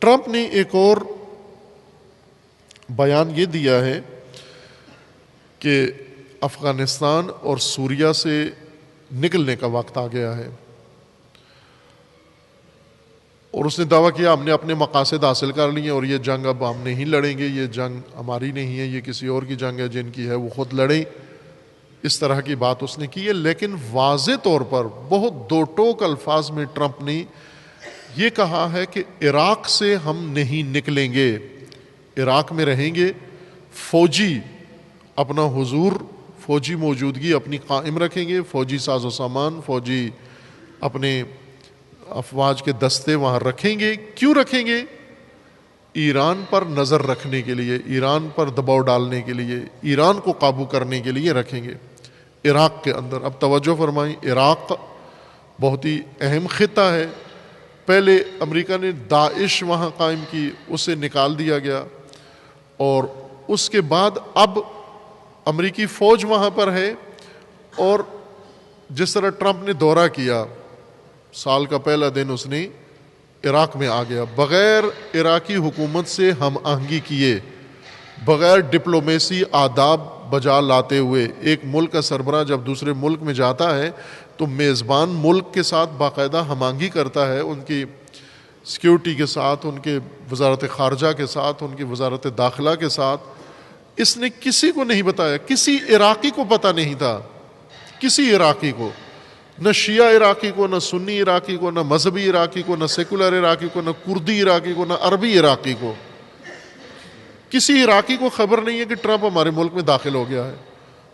Trump نے ایک اور بیان یہ دیا ہے کہ افغانستان اور سوریہ سے نکلنے کا وقت آ گیا ہے، اور اس نے دعویٰ کیا ہم نے اپنے مقاصد حاصل کر لیے اور یہ جنگ اب ہم نہیں لڑیں گے، یہ جنگ ہماری نہیں ہے، یہ کسی اور کی جنگ ہے، جن کی ہے وہ خود لڑیں۔ اس طرح کی بات اس نے کی ہے، لیکن واضح طور پر بہت دو ٹوک الفاظ میں ٹرمپ نے یہ کہا ہے کہ عراق سے ہم نہیں نکلیں گے، عراق میں رہیں گے، فوجی اپنا حضور، فوجی موجودگی اپنی قائم رکھیں گے، فوجی ساز و سامان، فوجی اپنے افواج کے دستے وہاں رکھیں گے۔ کیوں رکھیں گے؟ ایران پر نظر رکھنے کے لیے، ایران پر دباؤ ڈالنے کے لیے، ایران کو قابو کرنے کے لیے رکھیں گے عراق کے اندر۔ اب توجہ فرمائیں، عراق بہت ہی اہم خطہ ہے۔ پہلے امریکہ نے داعش وہاں قائم کی، اسے نکال دیا گیا، اور اس کے بعد اب امریکی فوج وہاں پر ہے، اور جس طرح ٹرمپ نے دورہ کیا، سال کا پہلا دن اس نے عراق میں آ گیا، بغیر عراقی حکومت سے ہم آہنگی کیے، بغیر ڈپلومیسی آداب بجا لاتے ہوئے۔ ایک ملک کا سربراہ جب دوسرے ملک میں جاتا ہے تو میزبان ملک کے ساتھ باقاعدہ ہم آہنگی کرتا ہے، ان کی سیکیورٹی کے ساتھ، ان کے وزارت خارجہ کے ساتھ، ان کی وزارت داخلہ کے ساتھ۔ اس نے کسی کو نہیں بتایا، کسی عراقی کو پتہ نہیں تھا، کسی عراقی کو، نہ شیعہ عراقی کو، نہ سنی عراقی کو، نہ مذہبی عراقی کو، نہ سیکولر عراقی کو، نہ کردی عراقی کو، نہ عربی عراقی کو، کسی عراقی کو خبر نہیں ہے کہ ٹرمپ ہمارے ملک میں داخل ہو گیا ہے۔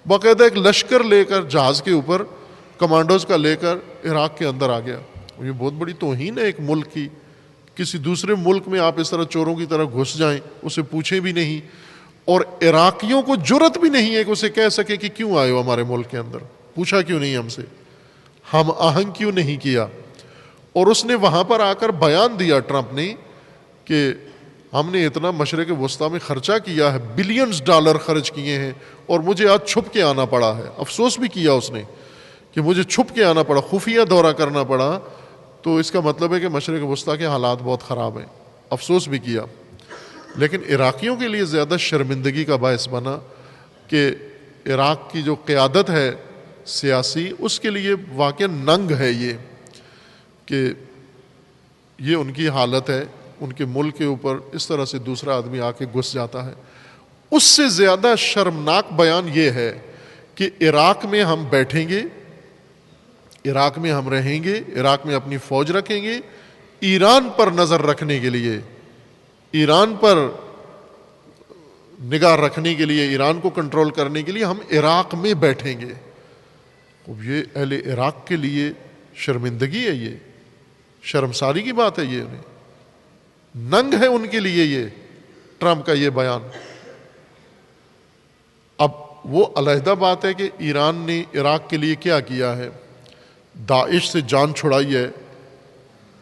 باقاعدہ ایک لشکر لے کر جہاز کے اوپر، کمانڈوز کا لے کر عراق کے اندر آ گیا۔ یہ بہت بڑی توہین ہے ایک ملک کی، کسی دوسرے ملک میں آپ اس طرح چوروں کی طرح گھس جائیں، اسے پوچھیں بھی نہیں، اور عراقیوں کو جرت بھی نہیں ہے کہ اسے کہہ سکے کہ کیوں آئے ہو ہمارے ملک کے اندر، پوچھا کیوں نہیں ہم سے، ہم آہنگ کیوں نہیں کیا۔ اور اس نے وہاں پر آ کر بیان دیا ٹرمپ نے کہ ہم نے اتنا مشرق وسطیٰ میں خرچہ کیا ہے، بلینز ڈالر خرچ کیے ہیں، اور مجھے آج چھپ کے آنا پڑا ہے۔ افسوس بھی کیا اس نے کہ مجھے چھپ کے آنا پڑا، خفیہ دورہ کرنا پڑا، تو اس کا مطلب ہے کہ مشرق وسطیٰ کے حالات بہت خراب ہیں۔ افسوس بھی کیا، لیکن عراقیوں کے لیے زیادہ شرمندگی کا باعث بنا کہ عراق کی جو قیادت ہے سیاسی، اس کے لیے واقعا ننگ ہے یہ کہ یہ ان کی حالت ہے، ان کے ملک کے اوپر اس طرح سے دوسرا آدمی آ کے گھس جاتا ہے۔ اس سے زیادہ شرمناک بیان یہ ہے کہ عراق میں ہم بیٹھیں گے، عراق میں ہم رہیں گے، عراق میں اپنی فوج رکھیں گے، ایران پر نظر رکھنے کے لیے، ایران پر نگاہ رکھنے کے لیے، ایران کو کنٹرول کرنے کے لیے ہم عراق میں بیٹھیں گے۔ اب یہ اہل عراق کے لیے شرمندگی ہے، یہ شرمساری کی بات ہے، یہ ننگ ہے ان کے لیے یہ ٹرمپ کا یہ بیان۔ اب وہ علیحدہ بات ہے کہ ایران نے عراق کے لیے کیا کیا ہے، داعش سے جان چھڑائی ہے،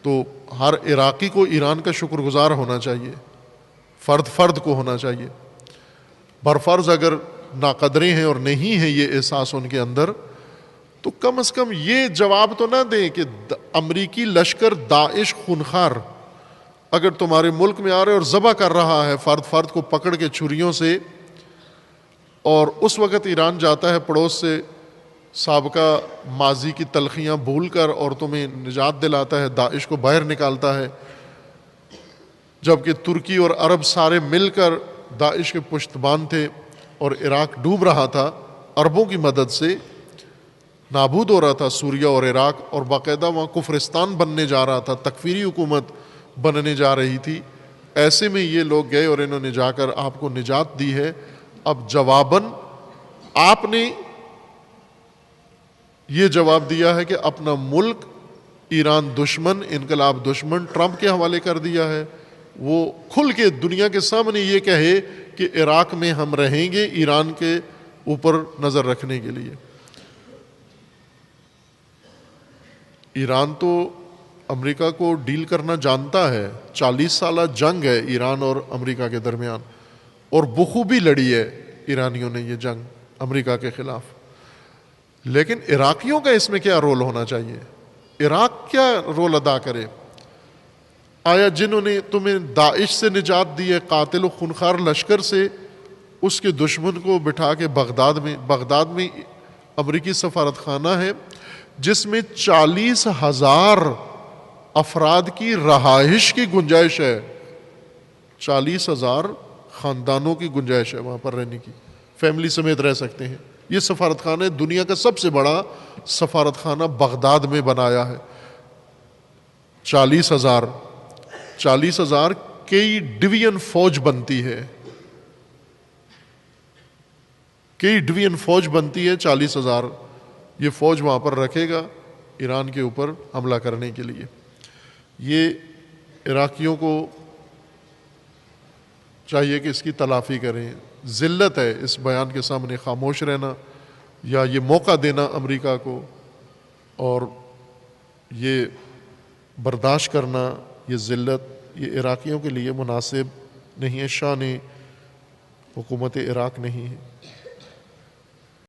تو ہر عراقی کو ایران کا شکر گزار ہونا چاہیے، فرد فرد کو ہونا چاہیے۔ برفرض اگر ناقدریں ہیں اور نہیں ہے یہ احساس ان کے اندر، تو کم از کم یہ جواب تو نہ دیں کہ امریکی لشکر داعش خونخوار اگر تمہارے ملک میں آ رہے اور ذبح کر رہا ہے فرد فرد کو پکڑ کے چھریوں سے، اور اس وقت ایران جاتا ہے پڑوس سے سابقہ ماضی کی تلخیاں بھول کر اور تمہیں نجات دلاتا ہے، داعش کو باہر نکالتا ہے، جبکہ ترکی اور عرب سارے مل کر داعش کے پشتبان تھے، اور عراق ڈوب رہا تھا، عربوں کی مدد سے نابود ہو رہا تھا سوریہ اور عراق، اور باقاعدہ وہاں کفرستان بننے جا رہا تھا، تکفیری حکومت بننے جا رہی تھی۔ ایسے میں یہ لوگ گئے اور انہوں نے جا کر آپ کو نجات دی ہے۔ اب جواباً آپ نے یہ جواب دیا ہے کہ اپنا ملک ایران دشمن، انقلاب دشمن ٹرمپ کے حوالے کر دیا ہے۔ وہ کھل کے دنیا کے سامنے یہ کہے کہ عراق میں ہم رہیں گے ایران کے اوپر نظر رکھنے کے لیے۔ ایران تو امریکہ کو ڈیل کرنا جانتا ہے، 40 سالہ جنگ ہے ایران اور امریکہ کے درمیان، اور بخوبی لڑی ہے ایرانیوں نے یہ جنگ امریکہ کے خلاف۔ لیکن عراقیوں کا اس میں کیا رول ہونا چاہیے؟ عراق کیا رول ادا کرے؟ آیا جنہوں نے تمہیں داعش سے نجات دی ہے، قاتل و خونخوار لشکر سے، اس کے دشمن کو بٹھا کے بغداد میں امریکی سفارت خانہ ہے جس میں 40,000 افراد کی رہائش کی گنجائش ہے، 40,000 خاندانوں کی گنجائش ہے وہاں پر رہنے کی، فیملی سمیت رہ سکتے ہیں۔ یہ سفارت خانہ دنیا کا سب سے بڑا سفارت خانہ بغداد میں بنایا ہے۔ 40,000 کئی ڈویژن فوج بنتی ہے، کئی ڈویژن فوج بنتی ہے، 40,000 یہ فوج وہاں پر رکھے گا ایران کے اوپر حملہ کرنے کے لیے۔ یہ عراقیوں کو چاہیے کہ اس کی تلافی کریں۔ ذلت ہے اس بیان کے سامنے خاموش رہنا یا یہ موقع دینا امریکہ کو، اور یہ برداشت کرنا، یہ ذلت، یہ عراقیوں کے لیے مناسب نہیں ہے، شان حکومت عراق نہیں ہے۔